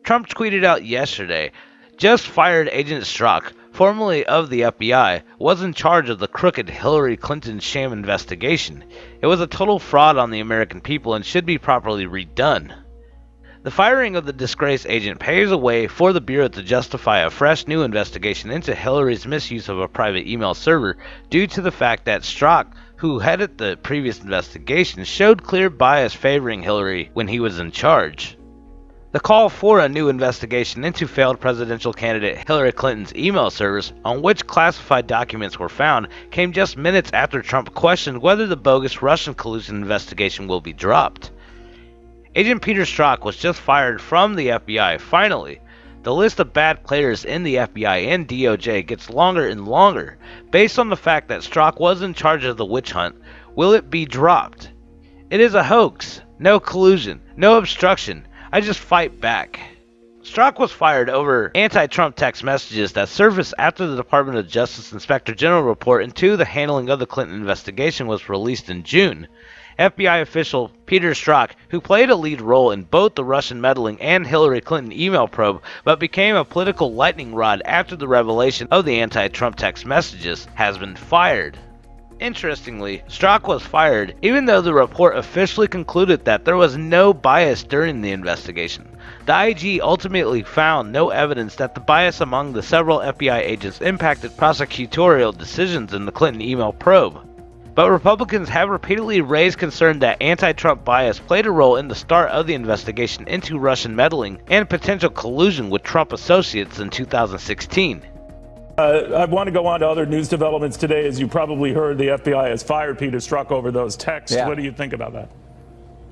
Trump tweeted out yesterday, "Just fired Agent Strzok, formerly of the FBI, was in charge of the crooked Hillary Clinton sham investigation. It was a total fraud on the American people and should be properly redone." The firing of the disgraced agent paves a way for the Bureau to justify a fresh new investigation into Hillary's misuse of a private email server due to the fact that Strzok, who headed the previous investigation, showed clear bias favoring Hillary when he was in charge. The call for a new investigation into failed presidential candidate Hillary Clinton's email servers, on which classified documents were found, came just minutes after Trump questioned whether the bogus Russian collusion investigation will be dropped. Agent Peter Strzok was just fired from the FBI. Finally, the list of bad players in the FBI and DOJ gets longer and longer. Based on the fact that Strzok was in charge of the witch hunt, will it be dropped? It is a hoax. No collusion. No obstruction. I just fight back. Strzok was fired over anti-Trump text messages that surfaced after the Department of Justice Inspector General report into the handling of the Clinton investigation was released in June. FBI official Peter Strzok, who played a lead role in both the Russian meddling and Hillary Clinton email probe, but became a political lightning rod after the revelation of the anti-Trump text messages, has been fired. Interestingly, Strzok was fired even though the report officially concluded that there was no bias during the investigation. The IG ultimately found no evidence that the bias among the several FBI agents impacted prosecutorial decisions in the Clinton email probe. But Republicans have repeatedly raised concern that anti-Trump bias played a role in the start of the investigation into Russian meddling and potential collusion with Trump associates in 2016. I want to go on to other news developments today. As you probably heard, the FBI has fired Peter Strzok over those texts. Yeah. What do you think about that?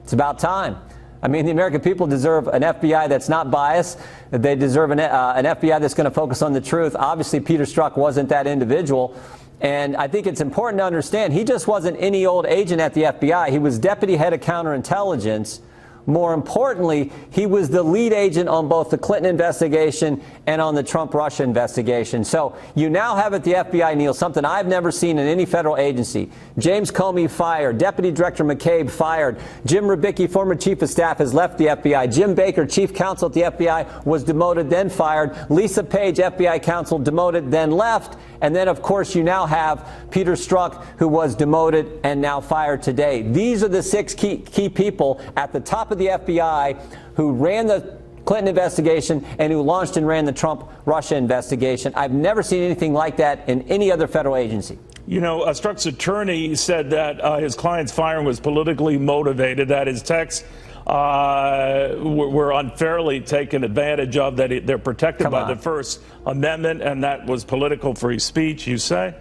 It's about time. I mean, the American people deserve an FBI that's not biased. They deserve an FBI that's going to focus on the truth. Obviously, Peter Strzok wasn't that individual. And I think it's important to understand he just wasn't any old agent at the FBI. He was deputy head of counterintelligence. More importantly, he was the lead agent on both the Clinton investigation and on the Trump-Russia investigation. So you now have at the FBI, Neil, something I've never seen in any federal agency. James Comey fired. Deputy Director McCabe fired. Jim Rubicki, former chief of staff, has left the FBI. Jim Baker, chief counsel at the FBI, was demoted, then fired. Lisa Page, FBI counsel, demoted, then left. And then, of course, you now have Peter Strzok, who was demoted and now fired today. These are the six key people at the top of the FBI who ran the Clinton investigation and who launched and ran the Trump-Russia investigation. I've never seen anything like that in any other federal agency. You know, Strzok's attorney said that his client's firing was politically motivated, that his texts were unfairly taken advantage of, that they're protected by the First Amendment, and that was political free speech, you say?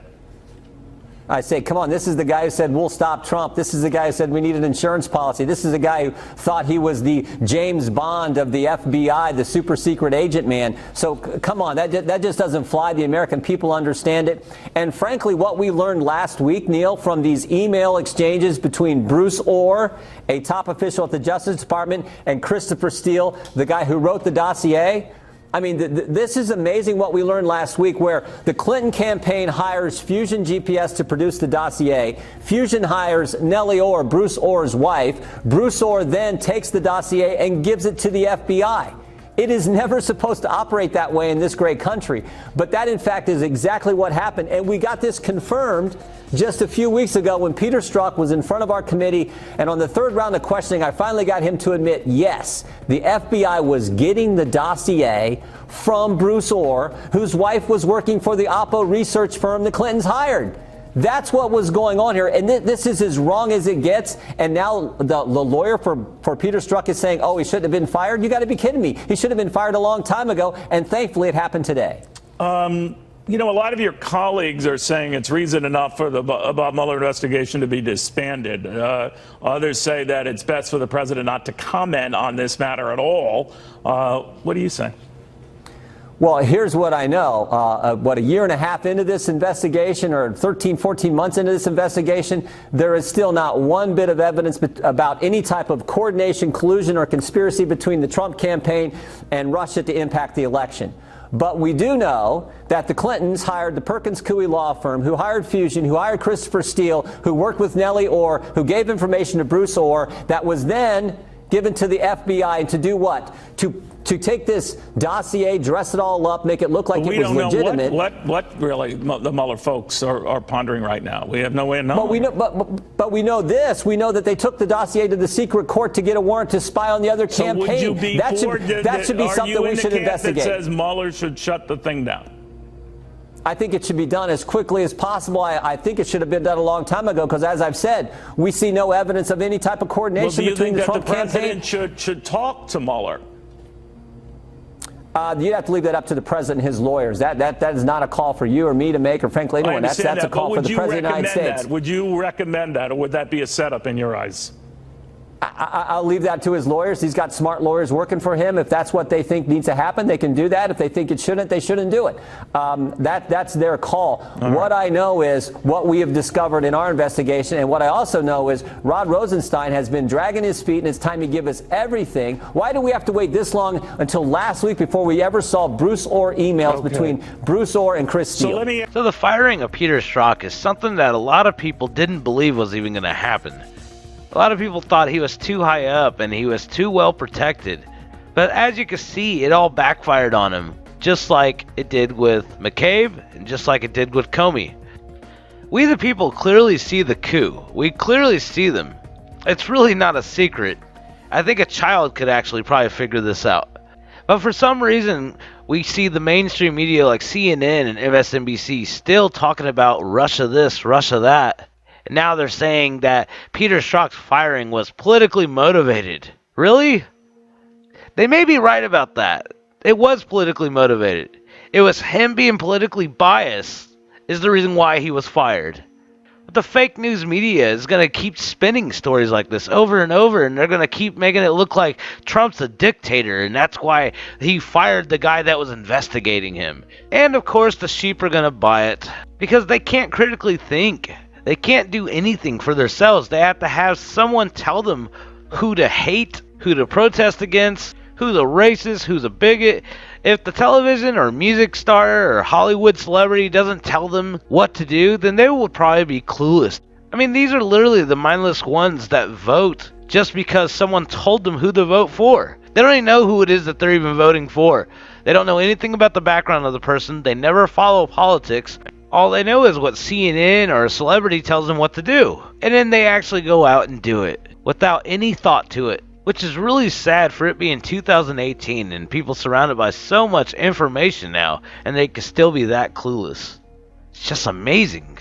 I say, come on, this is the guy who said, we'll stop Trump. This is the guy who said we need an insurance policy. This is the guy who thought he was the James Bond of the FBI, the super secret agent man. So come on, that just doesn't fly. The American people understand it. And frankly, what we learned last week, Neil, from these email exchanges between Bruce Orr, a top official at the Justice Department, and Christopher Steele, the guy who wrote the dossier, I mean, this is amazing what we learned last week, where the Clinton campaign hires Fusion GPS to produce the dossier. Fusion hires Nellie Orr, Bruce Orr's wife. Bruce Orr then takes the dossier and gives it to the FBI. It is never supposed to operate that way in this great country. But that, in fact, is exactly what happened. And we got this confirmed just a few weeks ago when Peter Strzok was in front of our committee. And on the third round of questioning, I finally got him to admit, yes, the FBI was getting the dossier from Bruce Orr, whose wife was working for the Oppo research firm the Clintons hired. That's what was going on here. And this is as wrong as it gets. And now the lawyer for Peter Strzok is saying, oh, he shouldn't have been fired. You got to be kidding me. He should have been fired a long time ago. And thankfully, it happened today. You know, a lot of your colleagues are saying it's reason enough for the Bob Mueller investigation to be disbanded. Others say that it's best for the president not to comment on this matter at all. What do you say? Well, here's what I know. A year and a half into this investigation, or 13, 14 months into this investigation, there is still not one bit of evidence about any type of coordination, collusion, or conspiracy between the Trump campaign and Russia to impact the election. But we do know that the Clintons hired the Perkins Coie law firm, who hired Fusion, who hired Christopher Steele, who worked with Nellie Orr, who gave information to Bruce Orr, that was then given to the FBI and to do what? To take this dossier, dress it all up, make it look like it was legitimate. What really the Mueller folks are pondering right now. We have no way of knowing. But we know this. We know that they took the dossier to the secret court to get a warrant to spy on the other campaign. Would you be that should be something we should investigate. That says Mueller should shut the thing down? I think it should be done as quickly as possible. I think it should have been done a long time ago because, as I've said, we see no evidence of any type of coordination between the Trump campaign. Do you think that the president should talk to Mueller? You'd have to leave that up to the president and his lawyers. That is not a call for you or me to make, or frankly anyone. That's a call for the president of the United States. Would you recommend that, or would that be a setup in your eyes? I'll leave that to his lawyers. He's got smart lawyers working for him. If that's what they think needs to happen, they can do that. If they think it shouldn't, they shouldn't do it. That's their call. What I know is what we have discovered in our investigation, and what I also know is Rod Rosenstein has been dragging his feet, and it's time to give us everything. Why do we have to wait this long until last week before we ever saw Bruce Orr emails between Bruce Orr and Chris Steele? So the firing of Peter Strzok is something that a lot of people didn't believe was even going to happen. A lot of people thought he was too high up and he was too well protected. But as you can see, it all backfired on him, just like it did with McCabe and just like it did with Comey. We the people clearly see the coup. We clearly see them. It's really not a secret. I think a child could actually probably figure this out. But for some reason, we see the mainstream media like CNN and MSNBC still talking about Russia this, Russia that. And now they're saying that Peter Strzok's firing was politically motivated. Really? They may be right about that. It was politically motivated. It was him being politically biased is the reason why he was fired. But the fake news media is going to keep spinning stories like this over and over, and they're going to keep making it look like Trump's a dictator, and that's why he fired the guy that was investigating him. And of course the sheep are going to buy it, because they can't critically think. They can't do anything for themselves. They have to have someone tell them who to hate, who to protest against, who's a racist, who's a bigot. If the television or music star or Hollywood celebrity doesn't tell them what to do, then they will probably be clueless. I mean, these are literally the mindless ones that vote just because someone told them who to vote for. They don't even know who it is that they're even voting for. They don't know anything about the background of the person. They never follow politics. All they know is what CNN or a celebrity tells them what to do. And then they actually go out and do it without any thought to it. Which is really sad for it being 2018 and people surrounded by so much information now, and they can still be that clueless. It's just amazing.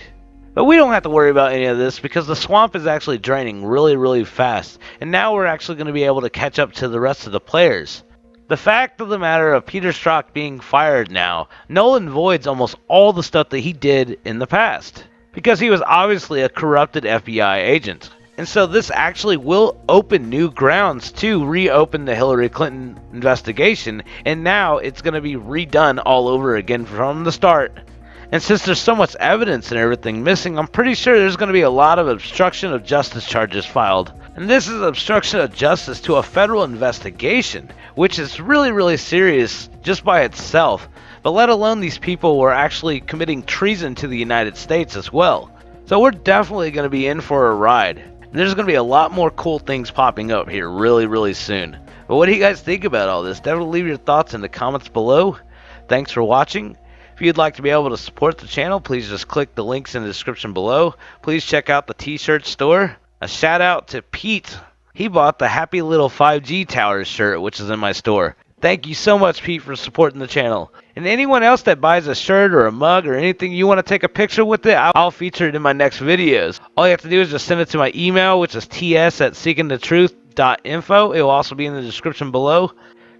But we don't have to worry about any of this because the swamp is actually draining really, really fast. And now we're actually going to be able to catch up to the rest of the players. The fact of the matter of Peter Strzok being fired now null and voids almost all the stuff that he did in the past, because he was obviously a corrupted FBI agent. And so this actually will open new grounds to reopen the Hillary Clinton investigation, and now it's going to be redone all over again from the start. And since there's so much evidence and everything missing, I'm pretty sure there's going to be a lot of obstruction of justice charges filed. And this is obstruction of justice to a federal investigation, which is really, really serious just by itself. But let alone these people were actually committing treason to the United States as well. So we're definitely going to be in for a ride. And there's going to be a lot more cool things popping up here really, really soon. But what do you guys think about all this? Definitely leave your thoughts in the comments below. Thanks for watching. If you'd like to be able to support the channel, please just click the links in the description below. Please check out the t-shirt store. A shout out to Pete. He bought the Happy Little 5G Towers shirt, which is in my store. Thank you so much, Pete, for supporting the channel. And anyone else that buys a shirt or a mug or anything you want to take a picture with it, I'll feature it in my next videos. All you have to do is just send it to my email, which is ts@seekingthetruth.info. It will also be in the description below. If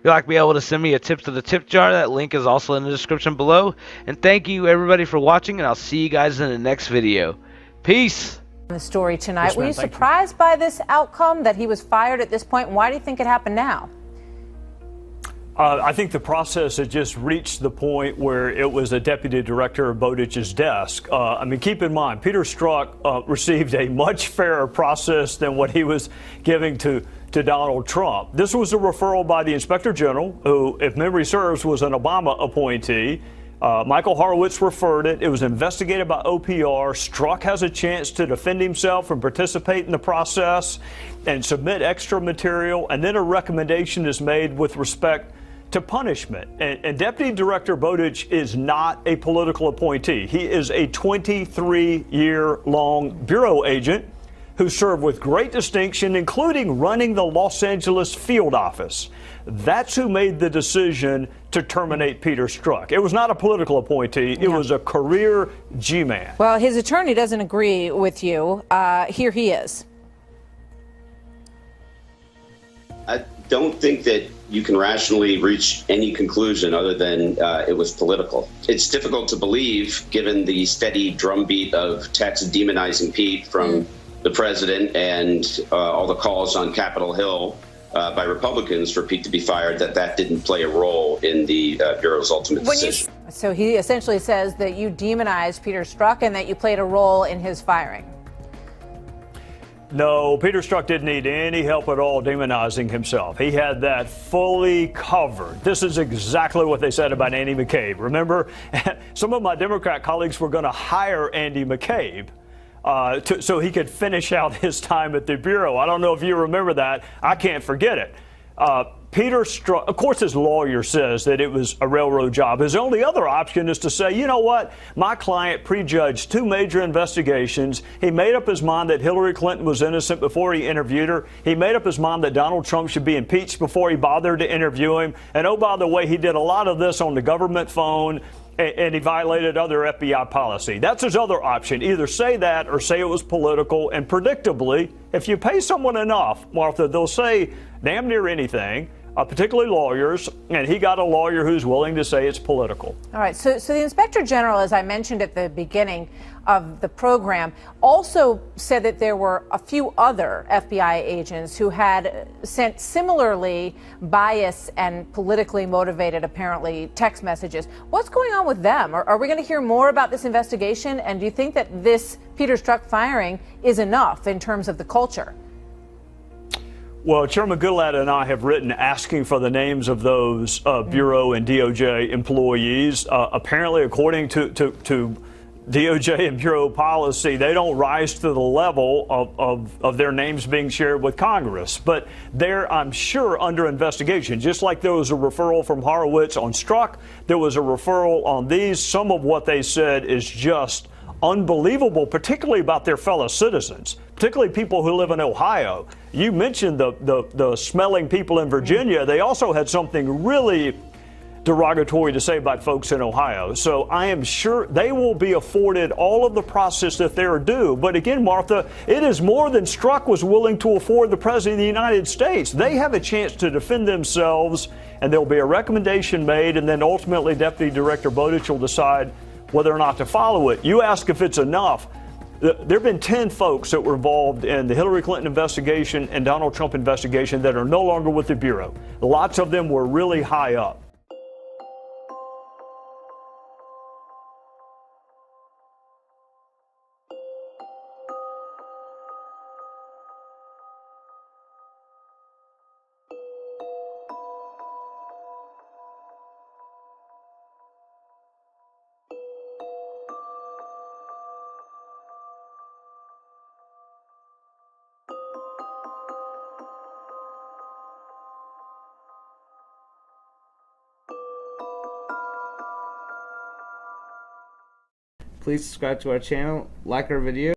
you'd like to be able to send me a tip to the tip jar, that link is also in the description below. And thank you, everybody, for watching, and I'll see you guys in the next video. Peace. The story tonight. Were you surprised by this outcome, that he was fired at this point? Why do you think it happened now? I think the process had just reached the point where it was a deputy director of Bowditch's desk. I mean, keep in mind, Peter Strzok received a much fairer process than what he was giving to Donald Trump. This was a referral by the Inspector General, who, if memory serves, was an Obama appointee. Michael Horowitz referred it. It was investigated by OPR. Strzok has a chance to defend himself and participate in the process and submit extra material, and then a recommendation is made with respect to punishment. And Deputy Director Bowditch is not a political appointee. He is a 23-year-long Bureau agent who served with great distinction, including running the Los Angeles field office. That's who made the decision to terminate Peter Strzok. It was not a political appointee. It was a career G-man. Well, his attorney doesn't agree with you. Here he is. I don't think that you can rationally reach any conclusion other than it was political. It's difficult to believe, given the steady drumbeat of texts demonizing Pete from the president and all the calls on Capitol Hill by Republicans for Pete to be fired, that didn't play a role in the Bureau's ultimate decision. So he essentially says that you demonized Peter Strzok and that you played a role in his firing. No, Peter Strzok didn't need any help at all demonizing himself. He had that fully covered. This is exactly what they said about Andy McCabe. Remember, some of my Democrat colleagues were going to hire Andy McCabe so he could finish out his time at the Bureau. I don't know if you remember that. I can't forget it. Peter Strzok, of course, his lawyer says that it was a railroad job. His only other option is to say, you know what, my client prejudged 2 major investigations. He made up his mind that Hillary Clinton was innocent before he interviewed her. He made up his mind that Donald Trump should be impeached before he bothered to interview him. And oh, by the way, he did a lot of this on the government phone, and he violated other FBI policy. That's his other option. Either say that or say it was political. And predictably, if you pay someone enough, Martha, they'll say damn near anything, particularly lawyers, and he got a lawyer who's willing to say it's political. All right, so the Inspector General, as I mentioned at the beginning of the program, also said that there were a few other FBI agents who had sent similarly biased and politically motivated, apparently, text messages. What's going on with them? Are we going to hear more about this investigation? And do you think that this Peter Strzok firing is enough in terms of the culture? Well, Chairman Goodlatte and I have written asking for the names of those Bureau and DOJ employees. Apparently, according to DOJ and Bureau policy, they don't rise to the level of their names being shared with Congress. But they're, I'm sure, under investigation. Just like there was a referral from Horowitz on Strzok, there was a referral on these. Some of what they said is just unbelievable, particularly about their fellow citizens, particularly people who live in Ohio. You mentioned the smelling people in Virginia. They also had something really derogatory to say about folks in Ohio. So I am sure they will be afforded all of the process that they're due. But again, Martha, it is more than Strzok was willing to afford the President of the United States. They have a chance to defend themselves, and there'll be a recommendation made, and then ultimately Deputy Director Bowditch will decide whether or not to follow it. You ask if it's enough. There have been 10 folks that were involved in the Hillary Clinton investigation and Donald Trump investigation that are no longer with the Bureau. Lots of them were really high up. Please subscribe to our channel, like our video.